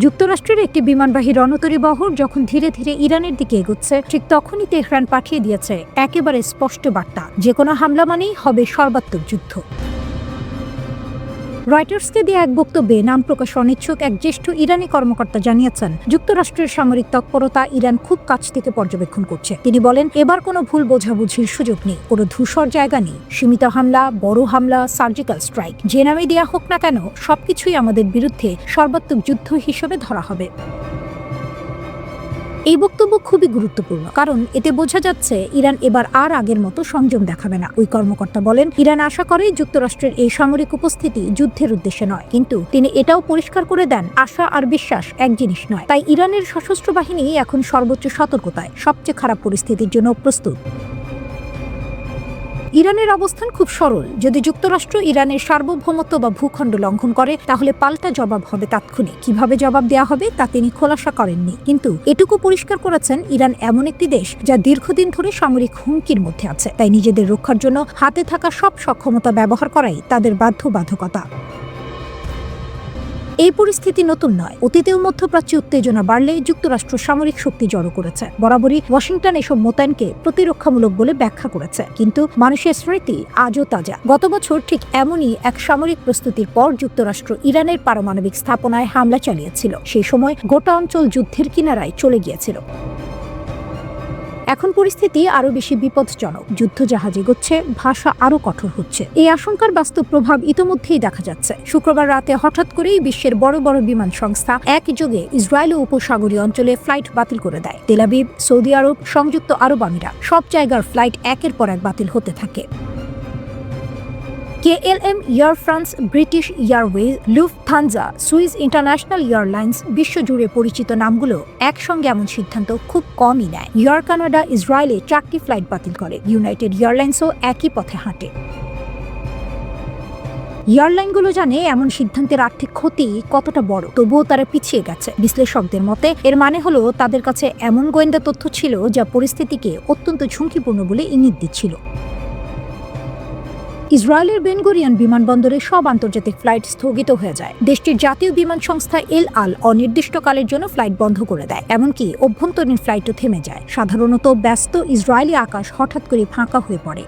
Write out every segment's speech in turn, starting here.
যুক্তরাষ্ট্রের একটি বিমানবাহী রণতরী বহর যখন ধীরে ধীরে ইরানের দিকে এগোচ্ছে, ঠিক তখনই তেহরান পাঠিয়ে দিয়েছে একেবারে স্পষ্ট বার্তা, যে কোনো হামলা মানেই হবে সর্বাত্মক যুদ্ধ। রয়টার্সকে দিয়ে এক বক্তব্যে নাম প্রকাশ অনিচ্ছুক এক জ্যেষ্ঠ ইরানি কর্মকর্তা জানিয়েছেন, যুক্তরাষ্ট্রের সামরিক তৎপরতা ইরান খুব কাছ থেকে পর্যবেক্ষণ করছে। তিনি বলেন, এবার কোনো ভুল বোঝাবুঝির সুযোগ নেই, কোনো ধূসর জায়গা নেই। সীমিত হামলা, বড় হামলা, সার্জিক্যাল স্ট্রাইক, যে নামে দেয়া হোক না কেন, সবকিছুই আমাদের বিরুদ্ধে সর্বাত্মক যুদ্ধ হিসেবে ধরা হবে। এই বক্তব্য খুবই গুরুত্বপূর্ণ, কারণ এতে বোঝা যাচ্ছে ইরান এবার আর আগের মতো সংযম দেখাবে না। ওই কর্মকর্তা বলেন, ইরান আশা করে যুক্তরাষ্ট্রের এই সামরিক উপস্থিতি যুদ্ধের উদ্দেশ্যে নয়, কিন্তু তিনি এটাও পরিষ্কার করে দেন, আশা আর বিশ্বাস এক জিনিস নয়। তাই ইরানের সশস্ত্র বাহিনী এখন সর্বোচ্চ সতর্কতায়, সবচেয়ে খারাপ পরিস্থিতির জন্য প্রস্তুত। ইরানের অবস্থান খুব সরল। যদি যুক্তরাষ্ট্র ইরানের সার্বভৌমত্ব বা ভূখণ্ড লঙ্ঘন করে, তাহলে পাল্টা জবাব হবে তাৎক্ষণিক। কিভাবে জবাব দেওয়া হবে তা তিনি খোলাসা করেননি, কিন্তু এটুকু পরিষ্কার করেছেন, ইরান এমন একটি দেশ যা দীর্ঘদিন ধরে সামরিক হুমকির মধ্যে আছে। তাই নিজেদের রক্ষার জন্য হাতে থাকা সব সক্ষমতা ব্যবহার করাই তাদের বাধ্যবাধকতা। এই পরিস্থিতি নতুন নয়। অতীতেও মধ্যপ্রাচ্যে উত্তেজনা বাড়লে যুক্তরাষ্ট্র সামরিক শক্তি জড়ো করেছে। বরাবরই ওয়াশিংটন এসব মোতায়েনকে প্রতিরক্ষামূলক বলে ব্যাখ্যা করেছে, কিন্তু মানুষের স্মৃতি আজও তাজা। গত বছর ঠিক এমনই এক সামরিক প্রস্তুতির পর যুক্তরাষ্ট্র ইরানের পারমাণবিক স্থাপনায় হামলা চালিয়েছিল। সেই সময় গোটা অঞ্চল যুদ্ধের কিনারায় চলে গিয়েছিল। এখন পরিস্থিতি আরো বেশি বিপজ্জনক। যুদ্ধজাহাজ এগোচ্ছে, ভাষা আরো কঠোর হচ্ছে। এই আশঙ্কার বাস্তব প্রভাব ইতোমধ্যেই দেখা যাচ্ছে। শুক্রবার রাতে হঠাৎ করেই বিশ্বের বড় বড় বিমান সংস্থা একযোগে ইসরায়েল ও উপসাগরীয় অঞ্চলে ফ্লাইট বাতিল করে দেয়। তেল আবিব, সৌদি আরব, সংযুক্ত আরব আমিরাত, সব জায়গার ফ্লাইট একের পর এক বাতিল হতে থাকে। KLM, air France, British Airways, Lufthansa, Swiss International Airlines, বিশ্বজুড়ে পরিচিত নামগুলো একসঙ্গে এমন সিদ্ধান্ত খুব কমই নেয়। এয়ার কানাডা ইসরায়েলে 4টি ফ্লাইট বাতিল করে। ইউনাইটেড এয়ারলাইন্সও একই পথে হাঁটে। এয়ারলাইনগুলো জানে এমন সিদ্ধান্তের আর্থিক ক্ষতি কতটা বড়, তবুও তারা পিছিয়ে গেছে। বিশ্লেষকদের মতে এর মানে হলো তাদের কাছে এমন গোয়েন্দা তথ্য ছিল যা পরিস্থিতিকে অত্যন্ত ঝুঁকিপূর্ণ বলে ইঙ্গিত দিচ্ছিল। ইসরায়েলের বেন গুরিয়ন বিমানবন্দরে সব আন্তর্জাতিক ফ্লাইট স্থগিত হয়ে যায়। দেশটির জাতীয় বিমান সংস্থা এল আল অনির্দিষ্টকালের জন্য ফ্লাইট বন্ধ করে দেয়। এমনকি অভ্যন্তরীণ ফ্লাইটও থেমে যায়। সাধারণত ব্যস্ত ইসরায়েলি আকাশ হঠাৎ করে ফাঁকা হয়ে পড়ে।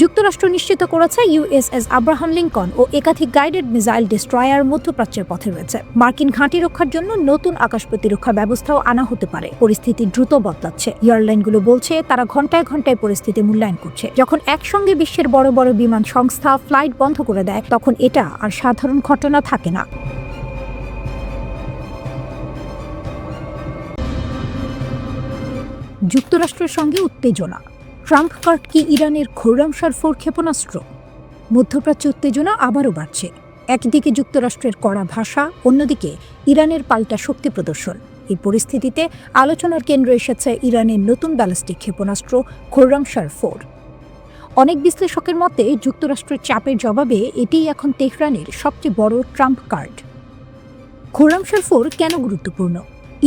যুক্তরাষ্ট্র নিশ্চিত করেছে USS আব্রাহাম লিঙ্কন ও একাধিক গাইডেড মিসাইল ডিস্ট্রয়ার মধ্যপ্রাচ্যের পথে রয়েছে। মার্কিন ঘাঁটি রক্ষার জন্য নতুন আকাশ প্রতিরক্ষা ব্যবস্থাও আনা হতে পারে। পরিস্থিতি দ্রুত বদলাচ্ছে। এয়ারলাইনগুলো বলছে তারা ঘন্টায় ঘন্টায় পরিস্থিতি মূল্যায়ন করছে। যখন একসঙ্গে বিশ্বের বড় বড় বিমান সংস্থা ফ্লাইট বন্ধ করে দেয়, তখন এটা আর সাধারণ ঘটনা থাকে না। যুক্তরাষ্ট্রের সঙ্গে উত্তেজনা। ট্রাম্প কার্ড কি ইরানের খোরামশার 4 ক্ষেপণাস্ত্র? মধ্যপ্রাচ্য উত্তেজনা আবারও বাড়ছে। একদিকে যুক্তরাষ্ট্রের কড়া ভাষা, অন্যদিকে ইরানের পাল্টা শক্তি প্রদর্শন। এই পরিস্থিতিতে আলোচনার কেন্দ্রে এসেছে ইরানের নতুন ব্যালিস্টিক ক্ষেপণাস্ত্র খোরামশার 4। অনেক বিশ্লেষকের মতে যুক্তরাষ্ট্রের চাপের জবাবে এটিই এখন তেহরানের সবচেয়ে বড় ট্রাম্প কার্ড। খোরামশার 4 কেন গুরুত্বপূর্ণ?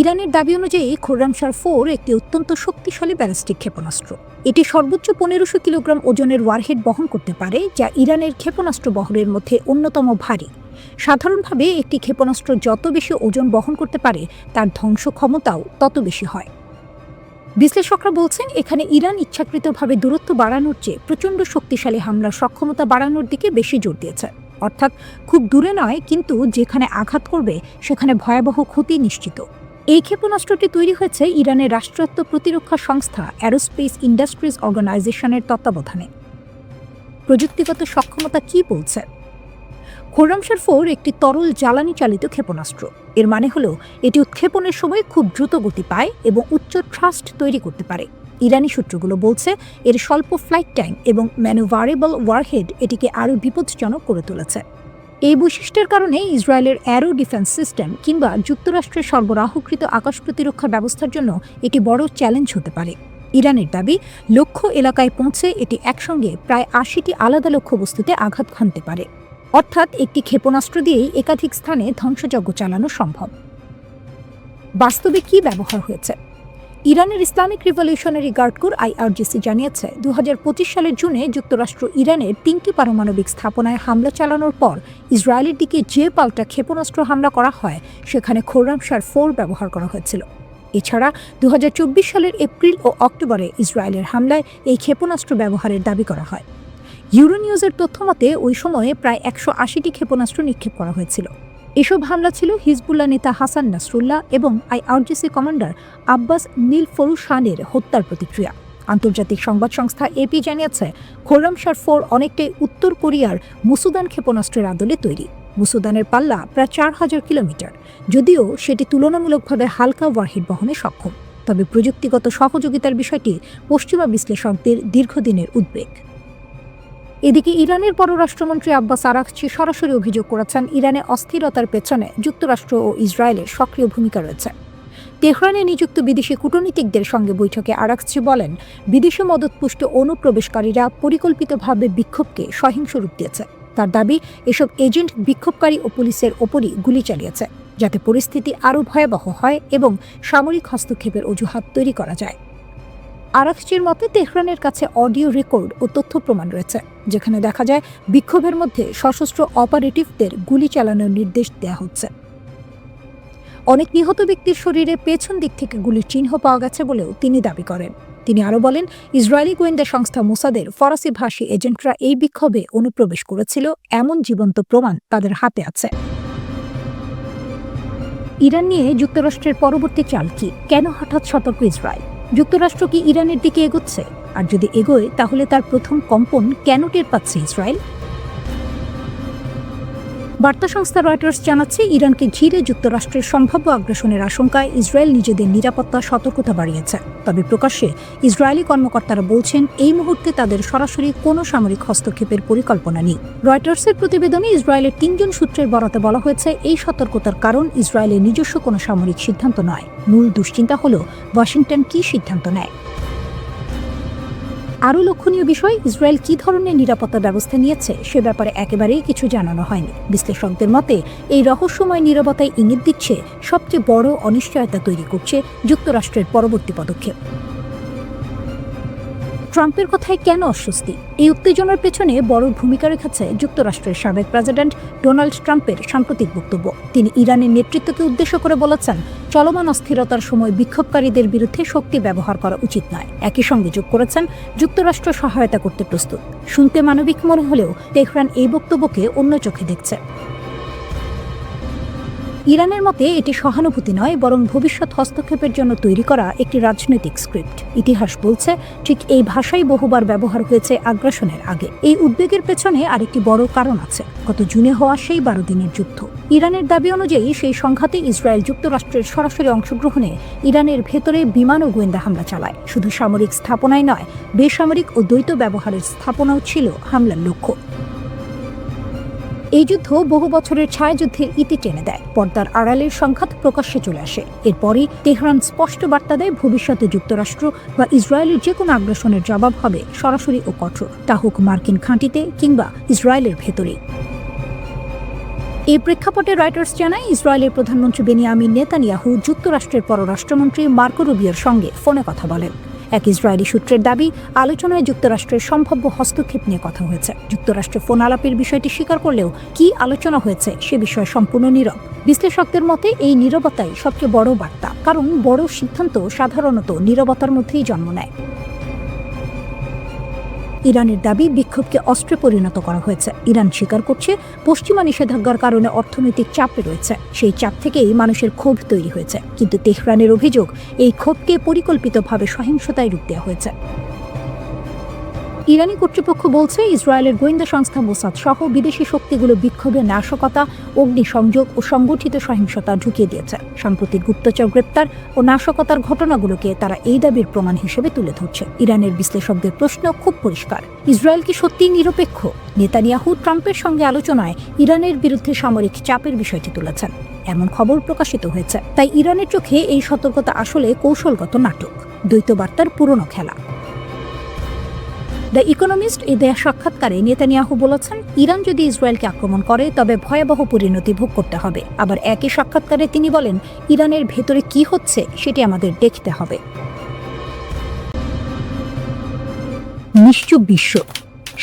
ইরানের দাবি অনুযায়ী খোরামশার 4 একটি অত্যন্ত শক্তিশালী ব্যালিস্টিক ক্ষেপণাস্ত্র। এটি সর্বোচ্চ 1500 কিলোগ্রাম ওজনের ওয়ারহেড বহন করতে পারে, যা ইরানের ক্ষেপণাস্ত্র বহরের মধ্যে অন্যতম ভারী। সাধারণভাবে একটি ক্ষেপণাস্ত্র যত বেশি ওজন বহন করতে পারে, তার ধ্বংস ক্ষমতাও তত বেশি হয়। বিশ্লেষকরা বলছেন, এখানে ইরান ইচ্ছাকৃতভাবে দূরত্ব বাড়ানোর চেয়ে প্রচণ্ড শক্তিশালী হামলার সক্ষমতা বাড়ানোর দিকে বেশি জোর দিয়েছে। অর্থাৎ খুব দূরে নয়, কিন্তু যেখানে আঘাত করবে সেখানে ভয়াবহ ক্ষতি নিশ্চিত। এই ক্ষেপণাস্ত্রটি তৈরি হয়েছে ইরানের রাষ্ট্রায়ত্ত প্রতিরক্ষা সংস্থা অ্যারোস্পেস ইন্ডাস্ট্রিজ অর্গানাইজেশনের তত্ত্বাবধানে। প্রযুক্তিগত সক্ষমতা কি বলছে? খোরামশার 4 একটি তরল জ্বালানি চালিত ক্ষেপণাস্ত্র। এর মানে হলো এটি উৎক্ষেপণের সময় খুব দ্রুত গতি পায় এবং উচ্চ থ্রাস্ট তৈরি করতে পারে। ইরানি সূত্রগুলো বলছে এর স্বল্প ফ্লাইট টাইম এবং ম্যানুভারেবল ওয়ারহেড এটিকে আরও বিপজ্জনক করে তুলেছে। এই বৈশিষ্ট্যের কারণে ইসরায়েলের অ্যারো ডিফেন্স সিস্টেম কিংবা যুক্তরাষ্ট্রের সরবরাহকৃত আকাশ প্রতিরক্ষা ব্যবস্থার জন্য এটি বড় চ্যালেঞ্জ হতে পারে। ইরানের দাবি, লক্ষ্য এলাকায় পৌঁছে এটি একসঙ্গে প্রায় 80টি আলাদা লক্ষ্যবস্তুতে আঘাত হানতে পারে। অর্থাৎ একটি ক্ষেপণাস্ত্র দিয়েই একাধিক স্থানে ধ্বংসযজ্ঞ চালানো সম্ভব। বাস্তবে কি ব্যবহার হয়েছে? ইরানের Islamic revolutionary guard corps IRGC জানিয়েছে 2025 সালের জুনে যুক্তরাষ্ট্র ইরানের 3টি পারমাণবিক স্থাপনায় হামলা চালানোর পর ইসরায়েলের দিকে যে পাল্টা ক্ষেপণাস্ত্র হামলা করা হয় সেখানে খোরামশার 4 ব্যবহার করা হয়েছিল। এছাড়া 2024 সালের এপ্রিল ও অক্টোবরে ইসরায়েলের হামলায় এই ক্ষেপণাস্ত্র ব্যবহারের দাবি করা হয়। ইউরোনিউজের তথ্যমতে ওই সময়ে প্রায় 180টি ক্ষেপণাস্ত্র নিক্ষেপ করা হয়েছিল। এসব হামলা ছিল হিজবুল্লাহ নেতা হাসান নাসরুল্লাহ এবং IRGC কমান্ডার আব্বাস নীলফরুশানের হত্যার প্রতিক্রিয়া। আন্তর্জাতিক সংবাদ সংস্থা AP জানিয়েছে খোরামশার 4 অনেকটাই উত্তর কোরিয়ার মুসুদান ক্ষেপণাস্ত্রের আদলে তৈরি। মুসুদানের পাল্লা প্রায় 4000 কিলোমিটার, যদিও সেটি তুলনামূলকভাবে হালকা ওয়ারহেড বহনে সক্ষম। তবে প্রযুক্তিগত সহযোগিতার বিষয়টি পশ্চিমা বিশ্লেষকদের দীর্ঘদিনের উদ্বেগ। এদিকে ইরানের পররাষ্ট্রমন্ত্রী আব্বাস আরাগচি সরাসরি অভিযোগ করেছেন ইরানে অস্থিরতার পেছনে যুক্তরাষ্ট্র ও ইসরায়েলের সক্রিয় ভূমিকা রয়েছে। তেহরানে নিযুক্ত বিদেশি কূটনীতিকদের সঙ্গে বৈঠকে আরাগচি বলেন, বিদেশি মদতপুষ্ট অনুপ্রবেশকারীরা পরিকল্পিতভাবে বিক্ষোভকে সহিংস রূপ দিয়েছে। তার দাবি, এসব এজেন্ট বিক্ষোভকারী ও পুলিশের ওপরই গুলি চালিয়েছে, যাতে পরিস্থিতি আরও ভয়াবহ হয় এবং সামরিক হস্তক্ষেপের অজুহাত তৈরি করা যায়। আরাগচির মতে তেহরানের কাছে অডিও রেকর্ড ও তথ্য প্রমাণ রয়েছে, যেখানে দেখা যায় বিক্ষোভের মধ্যে সশস্ত্র অপারেটিভদের গুলি চালানোর নির্দেশ দেওয়া হচ্ছে। অনেক নিহত ব্যক্তির শরীরে পেছন দিক থেকে গুলির চিহ্ন পাওয়া গেছে বলেও তিনি দাবি করেন। তিনি আরও বলেন, ইসরায়েলি গোয়েন্দা সংস্থা মোসাদের ফরাসি ভাষী এজেন্টরা এই বিক্ষোভে অনুপ্রবেশ করেছিল এমন জীবন্ত প্রমাণ তাদের হাতে আছে। ইরান নিয়ে যুক্তরাষ্ট্রের পরবর্তী চাল কি? কেন হঠাৎ সতর্ক ইসরায়েল? যুক্তরাষ্ট্র কি ইরানের দিকে এগোচ্ছে? আর যদি এগোয়, তাহলে তার প্রথম কম্পন কেন টের পাচ্ছে ইসরায়েল? বার্তা সংস্থা রয়টার্স জানাচ্ছে, ইরানকে ঘিরে যুক্তরাষ্ট্রের সম্ভাব্য আগ্রাসনের আশঙ্কায় ইসরায়েল নিজেদের নিরাপত্তা সতর্কতা বাড়িয়েছে। তবে প্রকাশ্যে ইসরায়েলি কর্মকর্তারা বলছেন, এই মুহূর্তে তাদের সরাসরি কোনো সামরিক হস্তক্ষেপের পরিকল্পনা নেই। রয়টার্সের প্রতিবেদনে ইসরায়েলের 3 জন সূত্রের বরাতে বলা হয়েছে, এই সতর্কতার কারণ ইসরায়েলের নিজস্ব কোনো সামরিক সিদ্ধান্ত নয়। মূল দুশ্চিন্তা হল ওয়াশিংটন কী সিদ্ধান্ত নেয়। আরও লক্ষণীয় বিষয়, ইসরায়েল কী ধরনের নিরাপত্তা ব্যবস্থা নিয়েছে সে ব্যাপারে একেবারেই কিছু জানানো হয়নি। বিশ্লেষকদের মতে, এই রহস্যময় নীরবতায় ইঙ্গিত দিচ্ছে সবচেয়ে বড় অনিশ্চয়তা তৈরি করছে যুক্তরাষ্ট্রের পরবর্তী পদক্ষেপ। ট্রাম্পের কথায় কেন অস্বস্তি? এই উত্তেজনার পেছনে বড় ভূমিকা রেখেছে যুক্তরাষ্ট্রের সাবেক প্রেসিডেন্ট ডোনাল্ড ট্রাম্পের সাম্প্রতিক বক্তব্য। তিনি ইরানের নেতৃত্বকে উদ্দেশ্য করে বলেছেন, চলমান অস্থিরতার সময় বিক্ষোভকারীদের বিরুদ্ধে শক্তি ব্যবহার করা উচিত নয়। একই সঙ্গে যোগ করেছেন, যুক্তরাষ্ট্র সহায়তা করতে প্রস্তুত। শুনতে মানবিক মনে হলেও তেহরান এই বক্তব্যকে অন্য চোখে দেখছে। ইরানের মতে এটি সহানুভূতি নয়, বরং ভবিষ্যৎ হস্তক্ষেপের জন্য তৈরি করা একটি রাজনৈতিক স্ক্রিপ্ট। ইতিহাস বলছে, ঠিক এই ভাষাই বহুবার ব্যবহার হয়েছে আগ্রাসনের আগে। এই উদ্বেগের পেছনে আরেকটি বড় কারণ আছে, গত জুনে হওয়া সেই 12 দিনের যুদ্ধ। ইরানের দাবি অনুযায়ী সেই সংঘাতে ইসরায়েল যুক্তরাষ্ট্রের সরাসরি অংশগ্রহণে ইরানের ভেতরে বিমান ও গোয়েন্দা হামলা চালায়। শুধু সামরিক স্থাপনায় নয়, বেসামরিক ও দ্বৈত ব্যবহারের স্থাপনাও ছিল হামলার লক্ষ্য। এই যুদ্ধ বহু বছরের ছায়াযুদ্ধের ইতি টেনে দেয়। পর্দার আড়ালের সংঘাত প্রকাশ্যে চলে আসে। এরপরই তেহরান স্পষ্ট বার্তা দেয়, ভবিষ্যতে যুক্তরাষ্ট্র বা ইসরায়েলের যে কোনো আগ্রাসনের জবাব হবে সরাসরি ও কঠোর, তা হোক মার্কিন ঘাঁটিতে কিংবা ইসরায়েলের ভেতরেই। এই প্রেক্ষাপটে রয়টার্স জানায়, ইসরায়েলের প্রধানমন্ত্রী বেনিয়ামিন নেতানিয়াহু যুক্তরাষ্ট্রের পররাষ্ট্রমন্ত্রী মার্কো রুবিওর সঙ্গে ফোনে কথা বলেন। এক ইসরায়েলি সূত্রের দাবি, আলোচনায় যুক্তরাষ্ট্রের সম্ভাব্য হস্তক্ষেপ নিয়ে কথা হয়েছে। যুক্তরাষ্ট্র ফোন আলাপের বিষয়টি স্বীকার করলেও কি আলোচনা হয়েছে সে বিষয়ে সম্পূর্ণ নীরব। বিশ্লেষকদের মতে এই নীরবতাই সবচেয়ে বড় বার্তা, কারণ বড় সিদ্ধান্ত সাধারণত নীরবতার মধ্যেই জন্ম নেয়। ইরানের দাবি, বিক্ষোভকে অস্ত্রে পরিণত করা হয়েছে। ইরান স্বীকার করছে, পশ্চিমা নিষেধাজ্ঞার কারণে অর্থনৈতিক চাপে রয়েছে। সেই চাপ থেকেই মানুষের ক্ষোভ তৈরি হয়েছে। কিন্তু তেহরানের অভিযোগ, এই ক্ষোভকে পরিকল্পিতভাবে সহিংসতায় রূপ দেওয়া হয়েছে। ইরানি কর্তৃপক্ষ বলছে, ইসরায়েলের গোয়েন্দা সংস্থা মোসাদ সহ বিদেশি শক্তিগুলো বিক্ষোভে নাশকতা, অগ্নিসংযোগ ও সংগঠিত সহিংসতা ঢুকিয়ে দিয়েছে। সাম্প্রতিক গুপ্তচর গ্রেপ্তার ও নাশকতার ঘটনাগুলোকে তারা এই দাবির প্রমাণ হিসেবে তুলে ধরছে। ইরানের বিশ্লেষকদের প্রশ্ন খুব পরিষ্কার, ইসরায়েল কি সত্যিই নিরপেক্ষ? নেতানিয়াহু ট্রাম্পের সঙ্গে আলোচনায় ইরানের বিরুদ্ধে সামরিক চাপের বিষয়টি তুলেছেন, এমন খবর প্রকাশিত হয়েছে। তাই ইরানের চোখে এই সতর্কতা আসলে কৌশলগত নাটক, দ্বৈত বার্তার পুরনো খেলা। দ্য ইকোনমিস্ট এ দেয়া সাক্ষাৎকারে নেতানিয়াহু বলেছেন, ইরান যদি ইসরায়েলকে আক্রমণ করে তবে ভয়াবহ পরিণতি ভোগ করতে হবে। আবার একই সাক্ষাৎকারে তিনি বলেন, ইরানের ভেতরে কি হচ্ছে সেটি আমাদের দেখতে হবে। নিশ্চুপ বিশ্ব,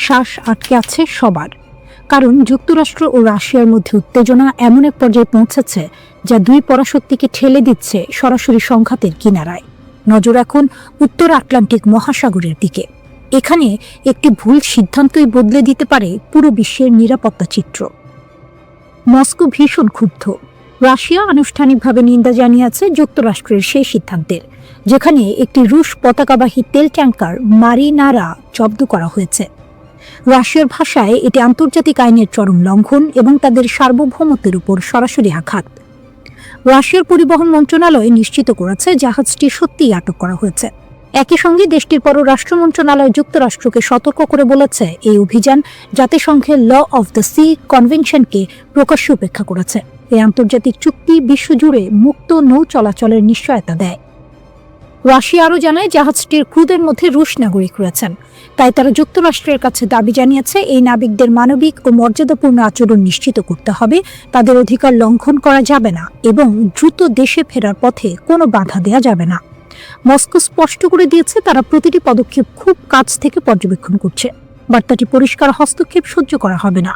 শ্বাস আটকে আছে সবার। কারণ যুক্তরাষ্ট্র ও রাশিয়ার মধ্যে উত্তেজনা এমন এক পর্যায়ে পৌঁছেছে যা দুই পরাশক্তিকে ঠেলে দিচ্ছে সরাসরি সংঘাতের কিনারায়। নজর এখন উত্তর আটলান্টিক মহাসাগরের দিকে। এখানে একটি ভুল সিদ্ধান্তই বদলে দিতে পারে পুরো বিশ্বের নিরাপত্তা চিত্র। মস্কো ভীষণ ক্ষুব্ধ। রাশিয়া আনুষ্ঠানিকভাবে নিন্দা জানিয়েছে যুক্তরাষ্ট্রের সেই সিদ্ধান্তের, যেখানে একটি রুশ পতাকাবাহী তেল ট্যাঙ্কার মারিনারা জব্দ করা হয়েছে। রাশিয়ার ভাষায় এটি আন্তর্জাতিক আইনের চরম লঙ্ঘন এবং তাদের সার্বভৌমত্বের উপর সরাসরি আঘাত। রাশিয়ার পরিবহন মন্ত্রণালয় নিশ্চিত করেছে জাহাজটি সত্যিই আটক করা হয়েছে। একই সঙ্গে দেশটির পররাষ্ট্র মন্ত্রণালয় যুক্তরাষ্ট্রকে সতর্ক করে বলেছে, এই অভিযান জাতিসংঘের ল অফ দ্য সি কনভেনশনকে প্রকাশ্যে উপেক্ষা করেছে। এই আন্তর্জাতিক চুক্তি বিশ্বজুড়ে মুক্ত নৌ চলাচলের নিশ্চয়তা দেয়। রাশিয়া আরও জানায়, জাহাজটির ক্রুদের মধ্যে রুশ নাগরিক রয়েছেন। তাই তারা যুক্তরাষ্ট্রের কাছে দাবি জানিয়েছে, এই নাবিকদের মানবিক ও মর্যাদাপূর্ণ আচরণ নিশ্চিত করতে হবে, তাদের অধিকার লঙ্ঘন করা যাবে না এবং দ্রুত দেশে ফেরার পথে কোনো বাধা দেওয়া যাবে না। মস্কো স্পষ্ট করে দিয়েছে, তারা প্রতিটি পদক্ষেপ খুব কাছ থেকে পর্যবেক্ষণ করছে। বার্তাটি পরিষ্কার, হস্তক্ষেপ সহ্য করা হবে না।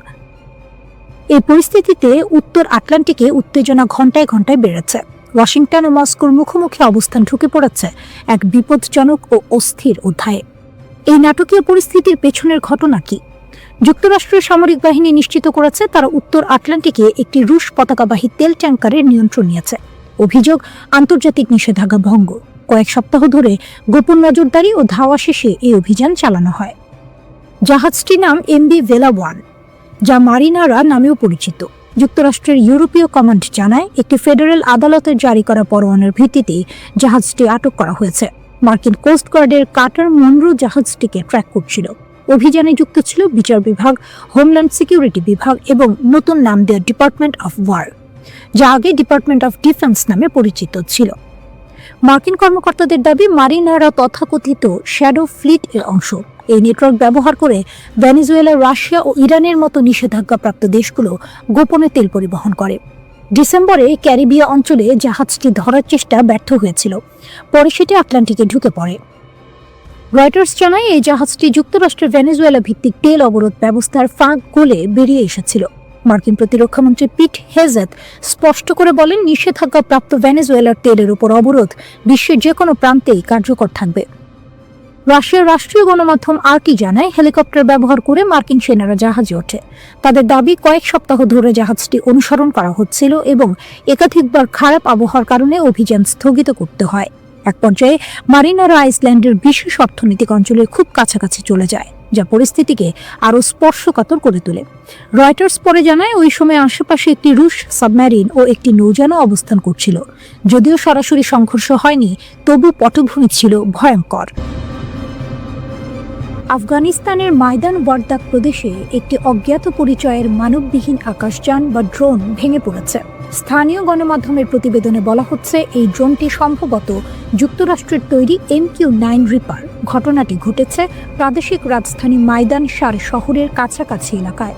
এই পরিস্থিতিতে উত্তর আটলান্টিকে উত্তেজনা ঘণ্টায় ঘণ্টায় বেড়েছে। ওয়াশিংটন ও মস্কোর মুখোমুখি অবস্থান ঢুকে পড়েছে এক বিপজ্জনক ও অস্থির অধ্যায়ে। এই নাটকীয় পরিস্থিতির পেছনের ঘটনা কি? যুক্তরাষ্ট্রের সামরিক বাহিনী নিশ্চিত করেছে, তারা উত্তর আটলান্টিকে একটি রুশ পতাকাবাহী তেল ট্যাঙ্কারের নিয়ন্ত্রণ নিয়েছে। অভিযোগ, আন্তর্জাতিক নিষেধাজ্ঞা ভঙ্গ। কয়েক সপ্তাহ ধরে গোপন নজরদারি ও ধাওয়া শেষে এই অভিযান চালানো হয়। জাহাজটির নাম এমভি ভেলা 1, যা মারিনারা নামেও পরিচিত। যুক্তরাষ্ট্রের ইউরোপীয় কমান্ড জানায়, একটি ফেডারেল আদালতের জারি করা পরোয়ানার ভিত্তিতে জাহাজটি আটক করা হয়েছে। মার্কিন কোস্টগার্ডের কাটার মনরো জাহাজটিকে ট্র্যাক করছিল। অভিযানে যুক্ত ছিল বিচার বিভাগ, হোমল্যান্ড সিকিউরিটি বিভাগ এবং নতুন নাম দেওয়া ডিপার্টমেন্ট অফ ওয়ার, যা আগে ডিপার্টমেন্ট অফ ডিফেন্স নামে পরিচিত ছিল। মার্কিন কর্মকর্তাদের দাবি, মারিনারা তথাকথিত শ্যাডো ফ্লিট এর অংশ। এই নেটওয়ার্ক ব্যবহার করে ভেনেজুয়েলা, রাশিয়া ও ইরানের মতো নিষেধাজ্ঞাপ্রাপ্ত দেশগুলো গোপনে তেল পরিবহন করে। ডিসেম্বরে ক্যারিবিয়া অঞ্চলে জাহাজটি ধরার চেষ্টা ব্যর্থ হয়েছিল। পরে সেটি আটলান্টিকে ঢুকে পড়ে। রয়টার্স জানায়, এই জাহাজটি যুক্তরাষ্ট্রের ভেনেজুয়েলা ভিত্তিক তেল অবরোধ ব্যবস্থার ফাঁক গলে বেরিয়ে এসেছিল। মার্কিন প্রতিরক্ষামন্ত্রী পিট হেজেথ স্পষ্ট করে বলেন, নিষেধাজ্ঞাপ্রাপ্ত ভেনেজুয়েলার তেলের উপর অবরোধ বিশ্বের যে কোনো প্রান্তেই কার্যকর থাকবে। রাশিয়ার রাষ্ট্রীয় গণমাধ্যম আরটি জানায়, হেলিকপ্টার ব্যবহার করে মার্কিন সেনারা জাহাজে ওঠে। তাদের দাবি, কয়েক সপ্তাহ ধরে জাহাজটি অনুসরণ করা হচ্ছিল এবং একাধিকবার খারাপ আবহাওয়ার কারণে অভিযান স্থগিত করতে হয়। এক পর্যায়ে মারিনারা আইসল্যান্ডের বিশেষ অর্থনৈতিক অঞ্চলের খুব কাছাকাছি চলে যায়, যা পরিস্থিতিকে আরও স্পর্শকাতর করে তোলে। রয়টার্স পরে জানায়, ওই সময় আশেপাশে একটি রুশ সাবমেরিন ও একটি নৌযানও অবস্থান করছিল। যদিও সরাসরি সংঘর্ষ হয়নি, তবু পটভূমি ছিল ভয়ঙ্কর। আফগানিস্তানের মাইদান ওয়ারদাক প্রদেশে একটি অজ্ঞাত পরিচয়ের মানববিহীন আকাশযান বা ড্রোন ভেঙে পড়েছে। স্থানীয় গণমাধ্যমের প্রতিবেদনে বলা হচ্ছে, এই ড্রোনটি সম্ভবত যুক্তরাষ্ট্রের তৈরি MQ-9 রিপার। ঘটনাটি ঘটেছে প্রাদেশিক রাজধানী মাইদান শার শহরের কাছাকাছি এলাকায়।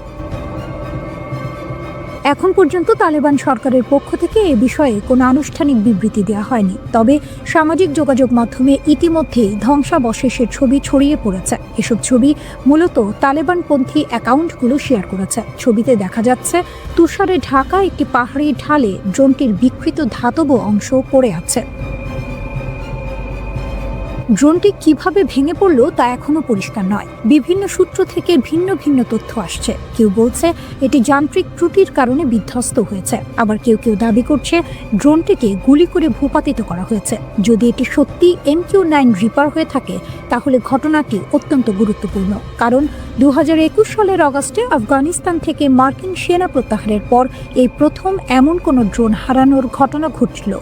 এখন পর্যন্ত তালেবান সরকারের পক্ষ থেকে এ বিষয়ে কোনো আনুষ্ঠানিক বিবৃতি দেওয়া হয়নি। তবে সামাজিক যোগাযোগ মাধ্যমে ইতিমধ্যেই ধ্বংসাবশেষের ছবি ছড়িয়ে পড়েছে। এসব ছবি মূলত তালেবানপন্থী অ্যাকাউন্টগুলো শেয়ার করেছে। ছবিতে দেখা যাচ্ছে তুষারে ঢাকা একটি পাহাড়ি ঢালে ড্রোনটির বিকৃত ধাতব অংশ পড়ে আছে। ড্রোনটি কিভাবে ভেঙে পড়ল তা এখনো পরিষ্কার নয়। বিভিন্ন সূত্র থেকে ভিন্ন ভিন্ন তথ্য আসছে। কেউ বলছে এটি যান্ত্রিক ত্রুটির কারণে বিধ্বস্ত হয়েছে, আবার কেউ কেউ দাবি করছে ড্রোনটিকে গুলি করে ভূপাতিত করা হয়েছে। যদি এটি সত্যি MQ-9 রিপার হয়ে থাকে, তাহলে ঘটনাটি অত্যন্ত গুরুত্বপূর্ণ, কারণ 2021 সালের অগাস্টে আফগানিস্তান থেকে মার্কিন সেনা প্রত্যাহারের পর এই প্রথম এমন কোনো ড্রোন হারানোর ঘটনা ঘটল।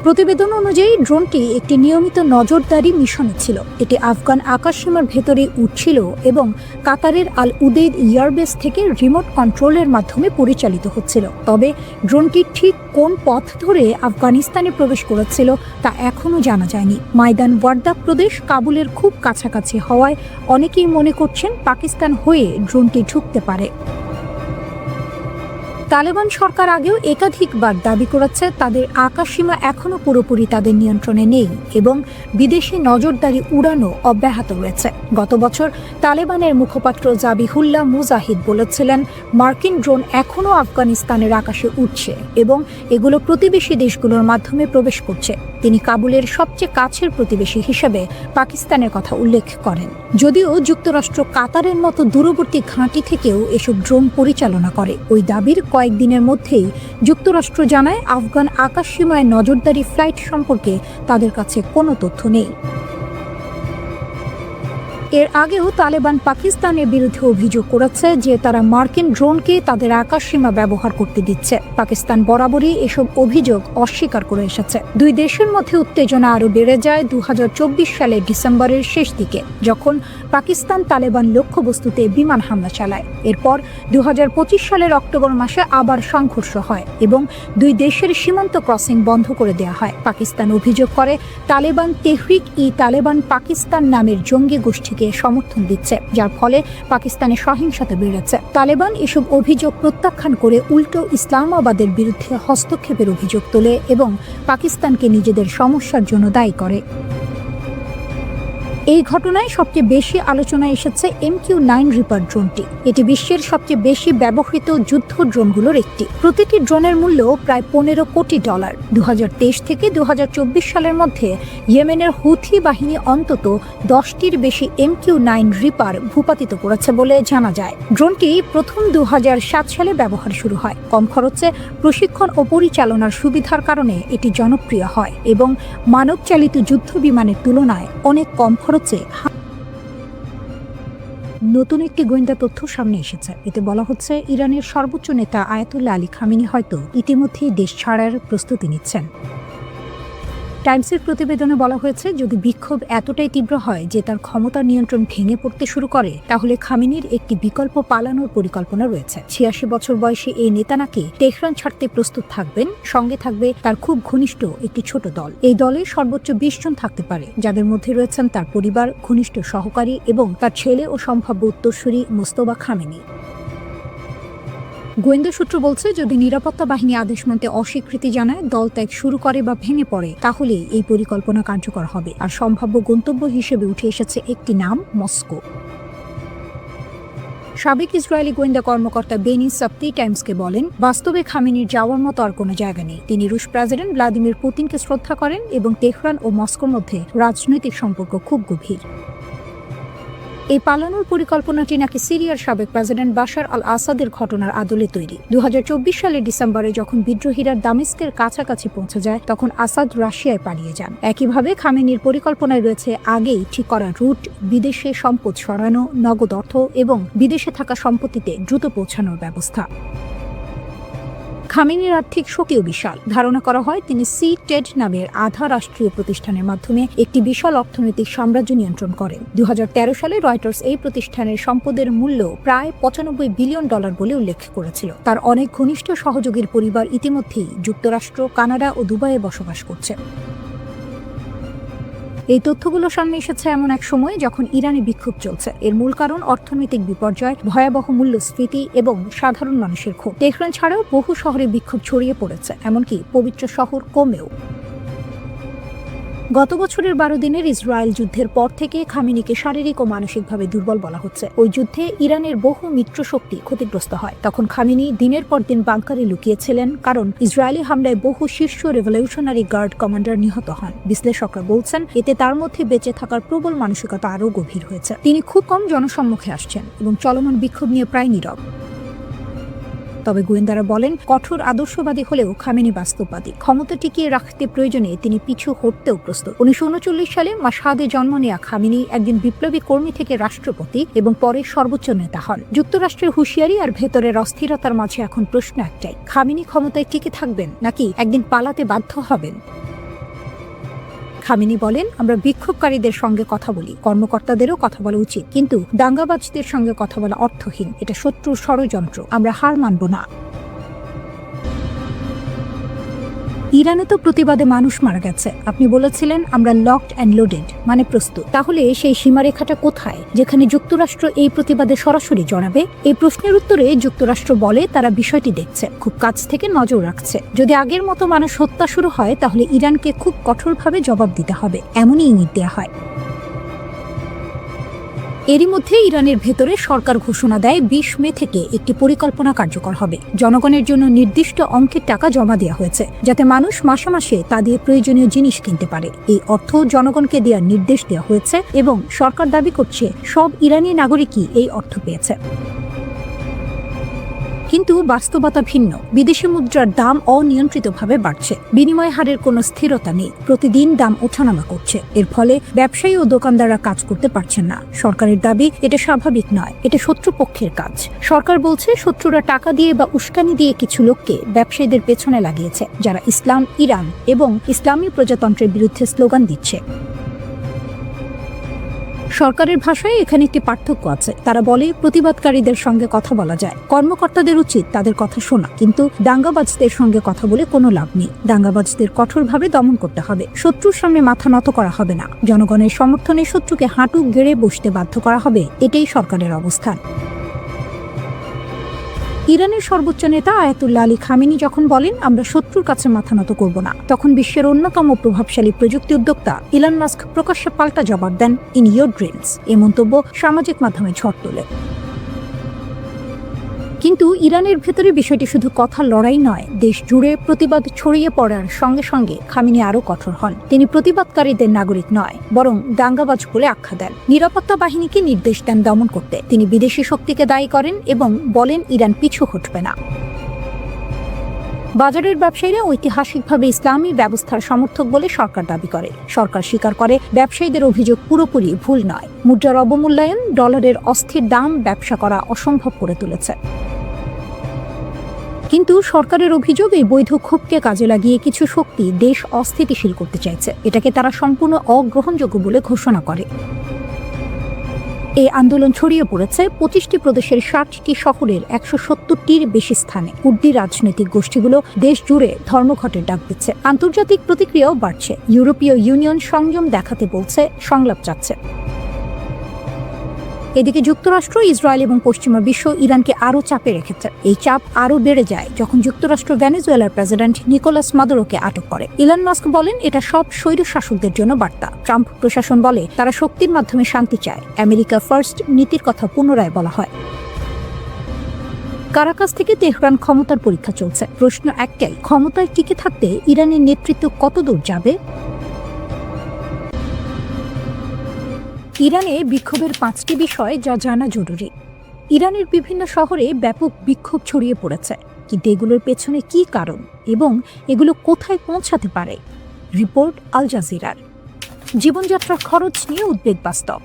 প্রতিবেদন অনুযায়ী ড্রোনটি একটি নিয়মিত নজরদারি মিশনে ছিল। এটি আফগান আকাশসীমার ভেতরে উঠছিল এবং কাতারের আল উদেইদ এয়ারবেস থেকে রিমোট কন্ট্রোলের মাধ্যমে পরিচালিত হচ্ছিল। তবে ড্রোনটি ঠিক কোন পথ ধরে আফগানিস্তানে প্রবেশ করেছিল তা এখনও জানা যায়নি। মাইদান ওয়ার্দা প্রদেশ কাবুলের খুব কাছাকাছি হওয়ায় অনেকেই মনে করছেন পাকিস্তান হয়ে ড্রোনটি ঢুকতে পারে। তালেবান সরকার আগেও একাধিকবার দাবি করেছে তাদের আকাশসীমা এখনও পুরোপুরি তাদের নিয়ন্ত্রণে নেই এবং বিদেশি নজরদারি উড়ানো অব্যাহত রয়েছে। গত বছর তালেবানের মুখপাত্র জাবিহুল্লাহ মুজাহিদ বলেছিলেন, মার্কিন ড্রোন এখনও আফগানিস্তানের আকাশে উঠছে এবং এগুলো প্রতিবেশী দেশগুলোর মাধ্যমে প্রবেশ করছে। তিনি কাবুলের সবচেয়ে কাছের প্রতিবেশী হিসেবে পাকিস্তানের কথা উল্লেখ করেন। যদিও যুক্তরাষ্ট্র কাতারের মতো দূরবর্তী ঘাঁটি থেকেও এসব ড্রোন পরিচালনা করে। ওই দাবির কয়েকদিনের মধ্যেই যুক্তরাষ্ট্র জানায় আফগান আকাশসীমায় নজরদারি ফ্লাইট সম্পর্কে তাদের কাছে কোনো তথ্য নেই। এর আগেও তালেবান পাকিস্তানের বিরুদ্ধে অভিযোগ করেছে যে তারা মার্কিন ড্রোনকে তাদের আকাশসীমা ব্যবহার করতে দিচ্ছে। পাকিস্তান বরাবরই এসব অভিযোগ অস্বীকার করে এসেছে। দুই দেশের মধ্যে উত্তেজনা আরও বেড়ে যায় 2024 সালের ডিসেম্বরের শেষ দিকে, যখন পাকিস্তান তালেবান লক্ষ্যবস্তুতে বিমান হামলা চালায়। এরপর 2025 সালের অক্টোবর মাসে আবার সংঘর্ষ হয় এবং দুই দেশের সীমান্ত ক্রসিং বন্ধ করে দেওয়া হয়। পাকিস্তান অভিযোগ করে তালেবান তেহরিক-ই-তালেবান পাকিস্তান নামের জঙ্গি গোষ্ঠীকে সমর্থন দিচ্ছে, যার ফলে পাকিস্তানে সহিংসতা বেড়েছে। তালেবান এসব অভিযোগ প্রত্যাখ্যান করে উল্টো ইসলামাবাদের বিরুদ্ধে হস্তক্ষেপের অভিযোগ তোলে এবং পাকিস্তানকে নিজেদের সমস্যার জন্য দায়ী করে। এই ঘটনায় সবচেয়ে বেশি আলোচনায় এসেছে MQ-9 রিপার ড্রোনটি। এটি বিশ্বের সবচেয়ে বেশি ব্যবহৃত যুদ্ধ ড্রোনগুলোর একটি। প্রতিটি ড্রোনের মূল্য প্রায় $15 কোটি। 2023 থেকে 2024 সালের মধ্যে ইয়েমেনের হুথি বাহিনী অন্তত 10টির বেশি MQ-9 রিপার ভূপাতিত করেছে বলে জানা যায়। ড্রোনটি প্রথম 2007 সালে ব্যবহার শুরু হয়। কম খরচে প্রশিক্ষণ ও পরিচালনার সুবিধার কারণে এটি জনপ্রিয় হয় এবং মানবচালিত যুদ্ধ বিমানের তুলনায় অনেক কম খরচে। নতুন একটি গোয়েন্দা তথ্য সামনে এসেছে। এতে বলা হচ্ছে ইরানের সর্বোচ্চ নেতা আয়াতুল্লাহ আলী খামেনি হয়তো ইতিমধ্যেই দেশ ছাড়ার প্রস্তুতি নিচ্ছেন। টাইমসের প্রতিবেদনে বলা হয়েছে, যদি বিক্ষোভ এতটাই তীব্র হয় যে তার ক্ষমতার নিয়ন্ত্রণ ভেঙে পড়তে শুরু করে, তাহলে খামেনির একটি বিকল্প পালানোর পরিকল্পনা রয়েছে। 86 বছর বয়সী এই নেতা নাকি তেহরান ছাড়তে প্রস্তুত থাকবেন। সঙ্গে থাকবে তার খুব ঘনিষ্ঠ একটি ছোট দল। এই দলে সর্বোচ্চ 20 জন থাকতে পারে, যাদের মধ্যে রয়েছেন তার পরিবার, ঘনিষ্ঠ সহকারী এবং তার ছেলে ও সম্ভাব্য উত্তরসূরি মোস্তফা খামেনি। গোয়েন্দা সূত্র বলছে, যদি নিরাপত্তা বাহিনী আদেশ মানতে অস্বীকৃতি জানায়, দল ত্যাগ শুরু করে বা ভেঙে পড়ে, তাহলে এই পরিকল্পনা কার্যকর হবে। আর সম্ভাব্য গন্তব্য হিসেবে উঠে এসেছে একটি নাম, মস্কো। সাবেক ইসরায়েলি গোয়েন্দা কর্মকর্তা বেনি সাপ্তি টাইমসকে বলেন, বাস্তবে খামেনির যাওয়ার মতো আর কোনো জায়গা নেই। তিনি রুশ প্রেসিডেন্ট ভ্লাদিমির পুতিনকে শ্রদ্ধা করেন এবং তেহরান ও মস্কোর মধ্যে রাজনৈতিক সম্পর্ক খুব গভীর। এই পালানোর পরিকল্পনাটি নাকি সিরিয়ার সাবেক প্রেসিডেন্ট বাশার আল আসাদের ঘটনার আদলে তৈরি। 2024 সালের ডিসেম্বরে যখন বিদ্রোহীরা দামেস্কের কাছাকাছি পৌঁছে যায়, তখন আসাদ রাশিয়ায় পালিয়ে যান। একইভাবে খামেনির পরিকল্পনায় রয়েছে আগেই ঠিক করা রুট, বিদেশে সম্পদ সরানো, নগদ অর্থ এবং বিদেশে থাকা সম্পত্তিতে দ্রুত পৌঁছানোর ব্যবস্থা। খামেনির আর্থিক শক্তিও বিশাল। ধারণা করা হয় তিনি সি-টেড নামের আধা রাষ্ট্রীয় প্রতিষ্ঠানের মাধ্যমে একটি বিশাল অর্থনৈতিক সাম্রাজ্য নিয়ন্ত্রণ করেন। 2013 সালে রয়টার্স এই প্রতিষ্ঠানের সম্পদের মূল্য প্রায় $95 বিলিয়ন বলে উল্লেখ করেছিল। তার অনেক ঘনিষ্ঠ সহযোগীর পরিবার ইতিমধ্যেই যুক্তরাষ্ট্র, কানাডা ও দুবাইয়ে বসবাস করছে। এই তথ্যগুলো সামনে এসেছে এমন এক সময়ে যখন ইরানে বিক্ষোভ চলছে। এর মূল কারণ অর্থনৈতিক বিপর্যয়, ভয়াবহ মূল্যস্ফীতি এবং সাধারণ মানুষের ক্ষোভ। তেহরান ছাড়াও বহু শহরে বিক্ষোভ ছড়িয়ে পড়েছে, এমনকি পবিত্র শহর কোমেও। গত বছরের 12 দিনের ইসরায়েল যুদ্ধের পর থেকে খামেনিকে শারীরিক ও মানসিকভাবে দুর্বল বলা হচ্ছে। ওই যুদ্ধে ইরানের বহু মিত্রশক্তি ক্ষতিগ্রস্ত হয়। তখন খামেনি দিনের পর দিন বাংকারে লুকিয়েছিলেন, কারণ ইসরায়েলি হামলায় বহু শীর্ষ রেভলিউশনারি গার্ড কমান্ডার নিহত হন। বিশ্লেষকরা বলছেন, এতে তার মধ্যে বেঁচে থাকার প্রবল মানসিকতা আরও গভীর হয়েছে। তিনি খুব কম জনসম্মুখে আসছেন এবং চলমান বিক্ষোভ নিয়ে প্রায় নীরব। তবে গোয়েন্দারা বলেন, কঠোর আদর্শবাদী হলেও খামেনি বাস্তববাদী। ক্ষমতা টিকিয়ে রাখতে প্রয়োজনে তিনি পিছু হটতেও প্রস্তুত। 1939 সালে মাশহাদে জন্ম নেয়া খামেনি একজন বিপ্লবী কর্মী থেকে রাষ্ট্রপতি এবং পরে সর্বোচ্চ নেতা হন। যুক্তরাষ্ট্রের হুঁশিয়ারি আর ভেতরের অস্থিরতার মাঝে এখন প্রশ্ন একটাই, খামেনি ক্ষমতায় টিকে থাকবেন নাকি একদিন পালাতে বাধ্য হবেন? খামেনি বলেন, আমরা বিক্ষোভকারীদের সঙ্গে কথা বলি, কর্মকর্তাদেরও কথা বলা উচিত, কিন্তু দাঙ্গাবাজদের সঙ্গে কথা বলা অর্থহীন। এটা শত্রুর ষড়যন্ত্র, আমরা হার মানব না। ইরানে তো প্রতিবাদে মানুষ মারা গেছে। আপনি বলেছিলেন আমরা লকড অ্যান্ড লোডেড, মানে প্রস্তুত। তাহলে সেই সীমারেখাটা কোথায় যেখানে যুক্তরাষ্ট্র এই প্রতিবাদে সরাসরি জড়াবে? এই প্রশ্নের উত্তরে যুক্তরাষ্ট্র বলে তারা বিষয়টি দেখছে, খুব কাছ থেকে নজর রাখছে। যদি আগের মতো মানুষ হত্যা শুরু হয় তাহলে ইরানকে খুব কঠোরভাবে জবাব দিতে হবে, এমনই ইঙ্গিত দেওয়া হয়। এরই মধ্যে ইরানের ভেতরে সরকার ঘোষণা দেয় ২০ মে থেকে একটি পরিকল্পনা কার্যকর হবে। জনগণের জন্য নির্দিষ্ট অঙ্কের টাকা জমা দেওয়া হয়েছে, যাতে মানুষ মাসে মাসে তা দিয়ে প্রয়োজনীয় জিনিস কিনতে পারে। এই অর্থ জনগণকে দেওয়ার নির্দেশ দেওয়া হয়েছে এবং সরকার দাবি করছে সব ইরানি নাগরিকই এই অর্থ পেয়েছে। কিন্তু বাস্তবতা ভিন্ন। বিদেশি মুদ্রার দাম অনিয়ন্ত্রিতভাবে বাড়ছে, বিনিময় হারের কোনো স্থিরতা নেই, প্রতিদিন দাম ওঠানামা করছে। এর ফলে ব্যবসায়ী ও দোকানদাররা কাজ করতে পারছেন না। সরকারের দাবি এটা স্বাভাবিক নয়, এটা শত্রুপক্ষের কাজ। সরকার বলছে শত্রুরা টাকা দিয়ে বা উস্কানি দিয়ে কিছু লোককে ব্যবসায়ীদের পেছনে লাগিয়েছে, যারা ইসলাম, ইরান এবং ইসলামী প্রজাতন্ত্রের বিরুদ্ধে স্লোগান দিচ্ছে। সরকারের ভাষায় এখানে একটি পার্থক্য আছে। তারা বলে প্রতিবাদকারীদের সঙ্গে কথা বলা যায়, কর্মকর্তাদের উচিত তাদের কথা শোনা, কিন্তু দাঙ্গাবাজদের সঙ্গে কথা বলে কোনো লাভ নেই। দাঙ্গাবাজদের কঠোরভাবে দমন করতে হবে, শত্রুর সামনে মাথা নত করা হবে না। জনগণের সমর্থনে শত্রুকে হাঁটু গেড়ে বসতে বাধ্য করা হবে, এটাই সরকারের অবস্থান। ইরানের সর্বোচ্চ নেতা আয়াতুল্লাহ আলী খামেনি যখন বলেন আমরা শত্রুর কাছে মাথা নত করব না, তখন বিশ্বের অন্যতম প্রভাবশালী প্রযুক্তি উদ্যোক্তা ইলন মাস্ক প্রকাশ্যে পাল্টা জবাব দেন, ইন ইয়োর ড্রিমস। এই মন্তব্য সামাজিক মাধ্যমে ঝড় তোলে। কিন্তু ইরানের ভেতরে বিষয়টি শুধু কথার লড়াই নয়। দেশ জুড়ে প্রতিবাদ ছড়িয়ে পড়ার সঙ্গে সঙ্গে খামেনি আরও কঠোর হন। তিনি প্রতিবাদকারীদের নাগরিক নয়, বরং দাঙ্গাবাজ বলে আখ্যা দেন। নিরাপত্তা বাহিনীকে নির্দেশ দেন দমন করতে। তিনি বিদেশি শক্তিকে দায়ী করেন এবং বলেন ইরান পিছু হটবে না। বাজারের ব্যবসায়ীরা ঐতিহাসিকভাবে ইসলামী ব্যবস্থার সমর্থক বলে সরকার দাবি করে। সরকার স্বীকার করে ব্যবসায়ীদের অভিযোগ পুরোপুরি ভুল নয়। মুদ্রার অবমূল্যায়ন, ডলারের অস্থির দাম ব্যবসা করা অসম্ভব করে তুলেছে। কিন্তু সরকারের অভিযোগ এই বৈধ ক্ষোভকে কাজে লাগিয়ে কিছু শক্তি দেশ অস্থিতিশীল করতে চাইছে। এটাকে তারা সম্পূর্ণ অগ্রহণযোগ্য বলে ঘোষণা করে। এই আন্দোলন ছড়িয়ে পড়েছে ২৫টি প্রদেশের ৬০টি শহরের ১৭০টির বেশি স্থানে। কুর্দি রাজনৈতিক গোষ্ঠীগুলো দেশ জুড়ে ধর্মঘটের ডাক দিচ্ছে। আন্তর্জাতিক প্রতিক্রিয়াও বাড়ছে। ইউরোপীয় ইউনিয়ন সংযম দেখাতে বলছে, সংলাপ চাচ্ছে। এদিকে যুক্তরাষ্ট্র, ইসরায়েল এবং পশ্চিমা বিশ্ব ইরানকে আরও চাপে রেখেছে। এই চাপ আরও বেড়ে যায় যখন যুক্তরাষ্ট্র ভেনেজুয়েলার প্রেসিডেন্ট নিকোলাস মাদুরোকে আটক করে। ইলন মাস্ক বলেন এটা সব স্বৈরশাসকদের জন্য বার্তা। ট্রাম্প প্রশাসন বলে তারা শক্তির মাধ্যমে শান্তি চায়। আমেরিকা ফার্স্ট নীতির কথা পুনরায় বলা হয়। কারাকাস থেকে তেহরান ক্ষমতার পরীক্ষা চলছে। প্রশ্ন একটাই, ক্ষমতায় টিকে থাকতে ইরানের নেতৃত্ব কতদূর যাবে? ইরানে বিক্ষোভের 5টি বিষয় যা জানা জরুরি। ইরানের বিভিন্ন শহরে ব্যাপক বিক্ষোভ ছড়িয়ে পড়েছে, কিন্তু এগুলোর পেছনে কী কারণ এবং এগুলো কোথায় পৌঁছাতে পারে? রিপোর্ট আল জাজিরার। জীবনযাত্রার খরচ নিয়ে উদ্বেগ বাস্তব।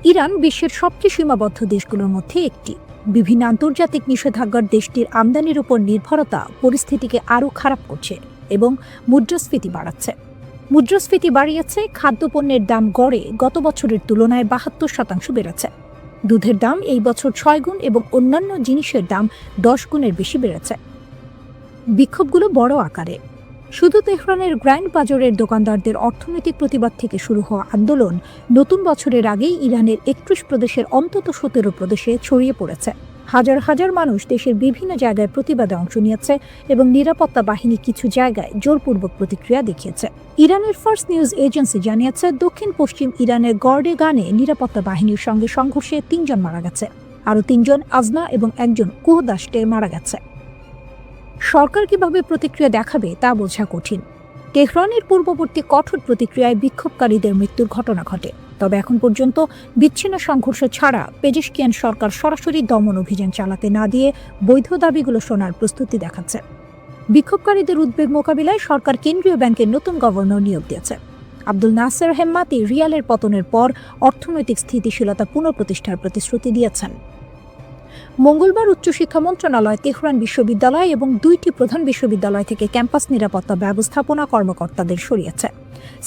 ইরান বিশ্বের সবচেয়ে সীমাবদ্ধ দেশগুলোর মধ্যে একটি। বিভিন্ন আন্তর্জাতিক নিষেধাজ্ঞার দেশটির আমদানির উপর নির্ভরতা পরিস্থিতিকে আরও খারাপ করছে এবং মুদ্রাস্ফীতি বাড়াচ্ছে। মুদ্রাস্ফীতি বাড়িয়েছে খাদ্যপণ্যের দাম গড়ে গত বছরের তুলনায় ৭২% বেড়েছে। দুধের দাম এই বছর 6 গুণ এবং অন্যান্য জিনিসের দাম 10 গুণের বেশি বেড়েছে। বিক্ষোভগুলো বড় আকারে। শুধু তেহরানের গ্র্যান্ড বাজারের দোকানদারদের অর্থনৈতিক প্রতিবাদ থেকে শুরু হওয়া আন্দোলন নতুন বছরের আগেই ইরানের ৩১ প্রদেশের অন্তত ১৭ প্রদেশে ছড়িয়ে পড়েছে। হাজার হাজার মানুষ দেশের বিভিন্ন জায়গায় প্রতিবাদে অংশ নিয়েছে এবং নিরাপত্তা বাহিনী কিছু জায়গায় জোরপূর্বক প্রতিক্রিয়া দেখিয়েছে। ইরানের ফার্স্ট নিউজ এজেন্সি জানিয়েছে দক্ষিণ পশ্চিম ইরানের গর্ডেগানে নিরাপত্তা বাহিনীর সঙ্গে সংঘর্ষে ৩ জন মারা গেছে। আরও ৩ জন আজনা এবং একজন কুহদাস্টে মারা গেছে। সরকার কিভাবে প্রতিক্রিয়া দেখাবে তা বোঝা কঠিন। তেহরানের পূর্ববর্তী কঠোর প্রতিক্রিয়ায় বিক্ষোভকারীদের মৃত্যুর ঘটনা ঘটে। তবে এখন পর্যন্ত বিচ্ছিন্ন সংঘর্ষ ছাড়া পেজেশকিয়ান সরকার সরাসরি দমন অভিযান চালাতে না দিয়ে বৈধ দাবিগুলো শোনার প্রস্তুতি দেখাচ্ছে। বিক্ষোভকারীদের উদ্বেগ মোকাবিলায় সরকার কেন্দ্রীয় ব্যাংকের নতুন গভর্নর নিয়োগ দিয়েছে। আব্দুল নাসের হেম্মাতি রিয়ালের পতনের পর অর্থনৈতিক স্থিতিশীলতা পুনঃপ্রতিষ্ঠার প্রতিশ্রুতি দিয়েছেন। মঙ্গলবার উচ্চশিক্ষা মন্ত্রণালয় তেহরান বিশ্ববিদ্যালয় এবং 2টি প্রধান বিশ্ববিদ্যালয় থেকে ক্যাম্পাস নিরাপত্তা ব্যবস্থাপনা কর্মকর্তাদের সরিয়েছে।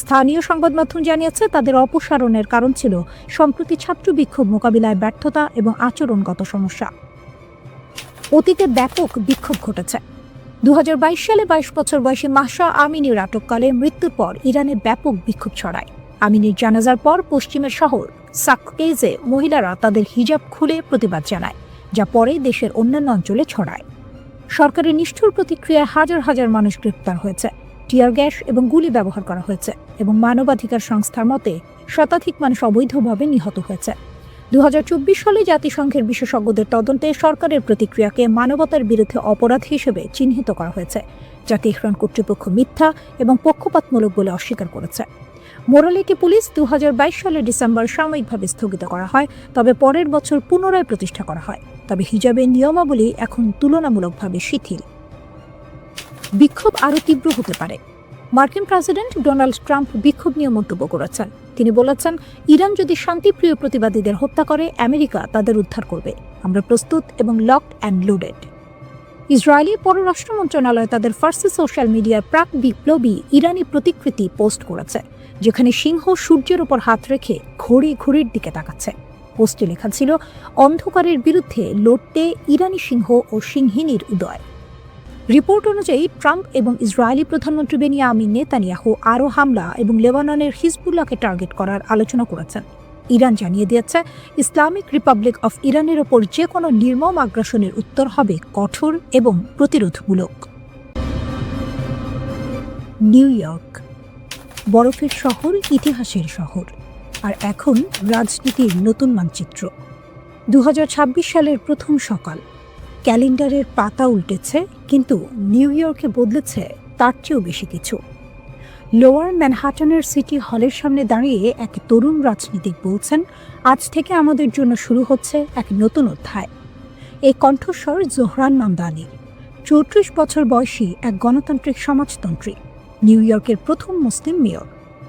স্থানীয় সংবাদ মাধ্যম জানিয়েছে তাদের অপসারণের কারণ ছিল সম্প্রতি ছাত্র বিক্ষোভ মোকাবিলায় ব্যর্থতা এবং আচরণগত সমস্যা। অতীতে ব্যাপক বিক্ষোভ ঘটেছে। 2022 সালে 22 বছর বয়সী মাহসা আমিনীর আটককালে মৃত্যুর পর ইরানে ব্যাপক বিক্ষোভ ছড়ায়। আমিনীর জানাজার পর পশ্চিমের শহর সাককেজে মহিলারা তাদের হিজাব খুলে প্রতিবাদ জানায়, যা পরে দেশের অন্যান্য অঞ্চলে ছড়ায়। সরকারের নিষ্ঠুর প্রতিক্রিয়ায় হাজার হাজার মানুষ গ্রেপ্তার হয়েছে, টিয়ার গ্যাস এবং গুলি ব্যবহার করা হয়েছে এবং মানবাধিকার সংস্থার মতে শতাধিক মানুষ অবৈধভাবে নিহত হয়েছে। 2024 সালে জাতিসংঘের বিশেষজ্ঞদের তদন্তে সরকারের প্রতিক্রিয়াকে মানবতার বিরুদ্ধে অপরাধ হিসেবে চিহ্নিত করা হয়েছে, যা তেহরান কর্তৃপক্ষ মিথ্যা এবং পক্ষপাতমূলক বলে অস্বীকার করেছে। মোরালিটি পুলিশ 2022 সালের ডিসেম্বর সাময়িকভাবে স্থগিত করা হয়, তবে পরের বছর পুনরায় প্রতিষ্ঠা করা হয়। তবে হিজাবের নিয়মাবলী এখন তুলনামূলকভাবে শিথিল। বিক্ষোভ আরও তীব্র হতে পারে। মার্কিন প্রেসিডেন্ট ডোনাল্ড ট্রাম্প বিক্ষোভ নিয়ে মন্তব্য করেছেন। তিনি বলেছেন, ইরান যদি শান্তিপ্রিয় প্রতিবাদীদের হত্যা করে, আমেরিকা তাদের উদ্ধার করবে। আমরা প্রস্তুত এবং লকড অ্যান্ড লোডেড। ইসরায়েলি পররাষ্ট্র মন্ত্রণালয় তাদের ফার্সি সোশ্যাল মিডিয়ার প্রাক বিপ্লবী ইরানি প্রতিকৃতি পোস্ট করেছে, যেখানে সিংহ সূর্যের উপর হাত রেখে ঘড়ির দিকে তাকাচ্ছে। পোস্টে লেখা ছিল, অন্ধকারের বিরুদ্ধে লড়তে ইরানি সিংহ ও সিংহিনীর উদয়। রিপোর্ট অনুযায়ী ট্রাম্প এবং ইসরায়েলি প্রধানমন্ত্রী বেনিয়ামিন নেতানিয়াহু আরও হামলা এবং লেবাননের হিজবুল্লাহকে টার্গেট করার আলোচনা করেছেন। ইরান জানিয়ে দিয়েছে, ইসলামিক রিপাবলিক অফ ইরানের ওপর যে কোনো নির্মম আগ্রাসনের উত্তর হবে কঠোর এবং প্রতিরোধমূলক। নিউ ইয়র্ক, বরফের শহর, ইতিহাসের শহর, আর এখন রাজনীতির নতুন মানচিত্র। 2026 সালের প্রথম সকাল। ক্যালেন্ডারের পাতা উল্টেছে, কিন্তু নিউ ইয়র্কে বদলেছে তার চেয়েও বেশি কিছু। লোয়ার ম্যানহাটনের সিটি হলের সামনে দাঁড়িয়ে এক তরুণ রাজনীতিক বলছেন, আজ থেকে আমাদের জন্য শুরু হচ্ছে এক নতুন অধ্যায়। এই কণ্ঠস্বর জোহরান মামদানি, 34 বছর বয়সী এক গণতান্ত্রিক সমাজতন্ত্রী, নিউ ইয়র্কের প্রথম মুসলিম মেয়র।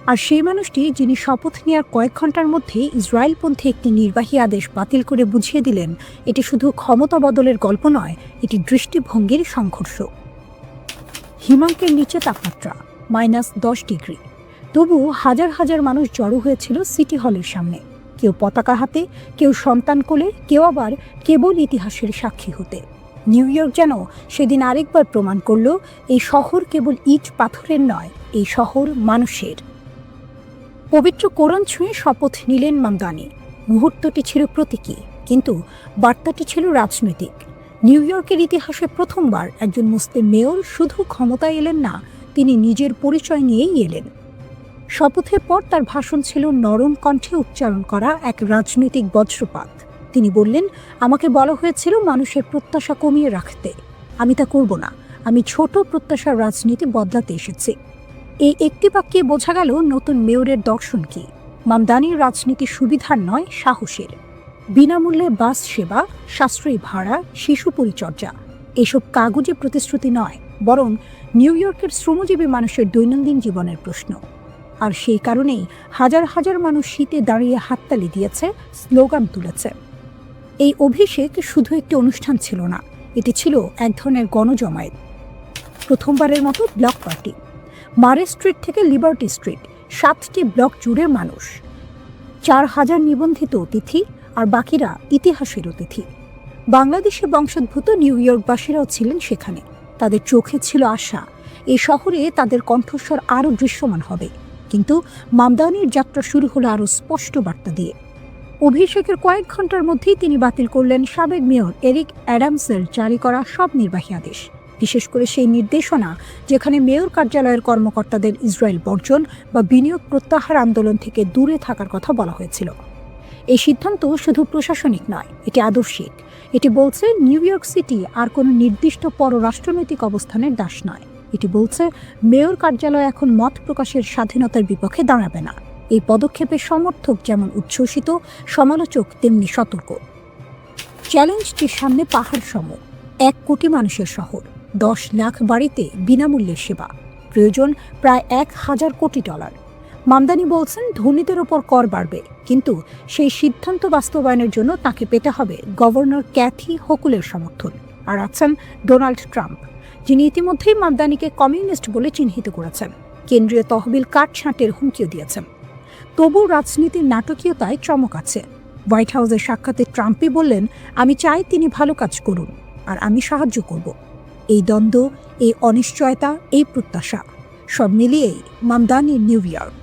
আর সেই মানুষটি যিনি শপথ নেওয়ার কয়েক ঘন্টার মধ্যেই ইসরায়েলপন্থী একটি নির্বাহী আদেশ বাতিল করে বুঝিয়ে দিলেন, এটি শুধু ক্ষমতা বদলের গল্প নয়, এটি দৃষ্টিভঙ্গির সংঘর্ষ। হিমাঙ্কের নিচে তাপমাত্রা -10 ডিগ্রি, তবু হাজার হাজার মানুষ জড়ো হয়েছিল সিটি হলের সামনে। কেউ পতাকা হাতে, কেউ সন্তান কোলে, কেউ আবার কেবল ইতিহাসের সাক্ষী হতে। নিউ ইয়র্ক যেন সেদিন আরেকবার প্রমাণ করল, এই শহর কেবল ইট পাথরের নয়, এই শহর মানুষের। পবিত্র কোরআন ছুঁয়ে শপথ নিলেন মামদানি। মুহূর্তটি ছিল প্রতীকী, কিন্তু বার্তাটি ছিল রাজনৈতিক। নিউ ইয়র্কের ইতিহাসে প্রথমবার একজন মুসলিম মেয়র শুধু ক্ষমতায় এলেন না, তিনি নিজের পরিচয় নিয়েই এলেন। শপথের পর তার ভাষণ ছিল নরম কণ্ঠে উচ্চারণ করা এক রাজনৈতিক বজ্রপাত। তিনি বললেন, আমাকে বলা হয়েছিল মানুষের প্রত্যাশা কমিয়ে রাখতে, আমি তা করব না। আমি ছোট প্রত্যাশার রাজনীতি বদলাতে এসেছি। এই একটি বাক্যে বোঝা গেল নতুন মেয়রের দর্শন কি। মামদানির রাজনীতি সুবিধার নয়, সাহসের। বিনামূল্যে বাস সেবা, সাশ্রয়ী ভাড়া, শিশু পরিচর্যা, এসব কাগজে প্রতিশ্রুতি নয়, বরং নিউ ইয়র্কের শ্রমজীবী মানুষের দৈনন্দিন জীবনের প্রশ্ন। আর সেই কারণেই হাজার হাজার মানুষ শীতে দাঁড়িয়ে হাততালি দিয়েছে, স্লোগান তুলেছে। এই অভিষেক শুধু একটি অনুষ্ঠান ছিল না, এটি ছিল এক ধরনের গণজমায়েত। প্রথমবারের মতো ব্লক পার্টি। মারে স্ট্রিট থেকে লিবার্টি স্ট্রিট, 7টি ব্লক জুড়ে মানুষ। 4000 নিবন্ধিত অতিথি, আর বাকিরা ইতিহাসের অতিথি। বাংলাদেশে বংশোদ্ভূত নিউ ইয়র্কবাসীরাও ছিলেন সেখানে। তাদের চোখে ছিল আশা, এই শহরে তাদের কণ্ঠস্বর আরও দৃশ্যমান হবে। কিন্তু মামদানির যাত্রা শুরু হলো আরও স্পষ্ট বার্তা দিয়ে। অভিষেকের কয়েক ঘন্টার মধ্যেই তিনি বাতিল করলেন সাবেক মেয়র এরিক অ্যাডামসের জারি করা সব নির্বাহী আদেশ, বিশেষ করে সেই নির্দেশনা যেখানে মেয়র কার্যালয়ের কর্মকর্তাদের ইসরায়েল বর্জন বা বিনিয়োগ প্রত্যাহার আন্দোলন থেকে দূরে থাকার কথা বলা হয়েছিল। এই সিদ্ধান্ত শুধু প্রশাসনিক নয়, এটি আদর্শিক। এটি বলছে নিউ ইয়র্ক সিটি আর কোনো নির্দিষ্ট পররাষ্ট্রনৈতিক অবস্থানের দাস নয়। এটি বলছে মেয়র কার্যালয় এখন মত প্রকাশের স্বাধীনতার বিপক্ষে দাঁড়াবে না। এই পদক্ষেপের সমর্থক যেমন উচ্ছ্বসিত, সমালোচক তেমনি সতর্ক। চ্যালেঞ্জটির সামনে পাহাড় সম। 1 কোটি মানুষের শহর, 10 লাখ বাড়িতে বিনামূল্যে সেবা, প্রয়োজন প্রায় $1000 কোটি। মামদানি বলছেন ধনীদের ওপর কর বাড়বে, কিন্তু সেই সিদ্ধান্ত বাস্তবায়নের জন্য তাকে পেতে হবে গভর্নর ক্যাথি হোকুলের সমর্থন। আর আছেন ডোনাল্ড ট্রাম্প, যিনি ইতিমধ্যেই মামদানিকে কমিউনিস্ট বলে চিহ্নিত করেছেন, কেন্দ্রীয় তহবিল কাটছাঁটের হুমকিও দিয়েছেন। তবু রাজনীতির নাটকীয়তায় চমক আছে। হোয়াইট হাউসের সাক্ষাতে ট্রাম্পই বললেন, আমি চাই তিনি ভালো কাজ করুন আর আমি সাহায্য করব। এই দ্বন্দ্ব, এই অনিশ্চয়তা, এই প্রত্যাশা, সব মিলিয়েই মামদানির নিউ ইয়র্ক।